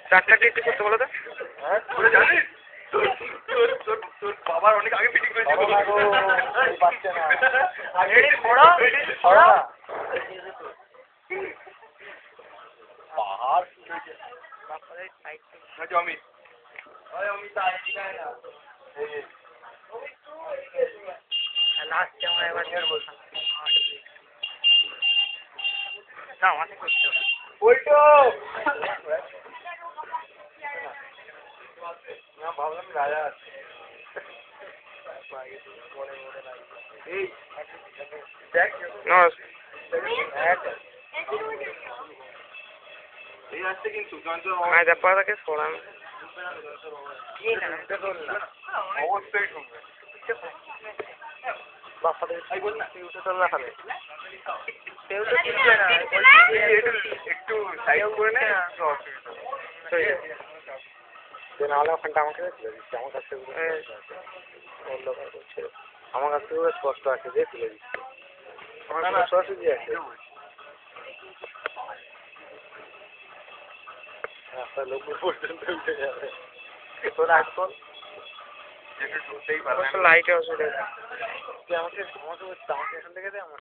চারটা টিকিট করতে বলো তো। জানিস তোর বাবার অনেক আগে ফিটিং করেছিল। অমিত লাস্ট আমরা এবার বলতাম না আমাকে করতে ওইটো না ভাবলাম রাজা আছে এই দেখ এই আসছে কিন্তু পাড়াকে সরান অবশ্যই শুনবে বাচ্চাদের উঠে চল না খালে একটু সাইড করে নে নাহলে ওখানটা আমাকে আমার কাছ থেকে আমার কাছ থেকে স্পষ্ট আছে যে তুলে দিচ্ছে আমার সরাসরি আছে রাস্তা লোক পর্যন্ত উঠে যাবে তোর আসল লাইটে অসুবিধা আমাকে এখান থেকে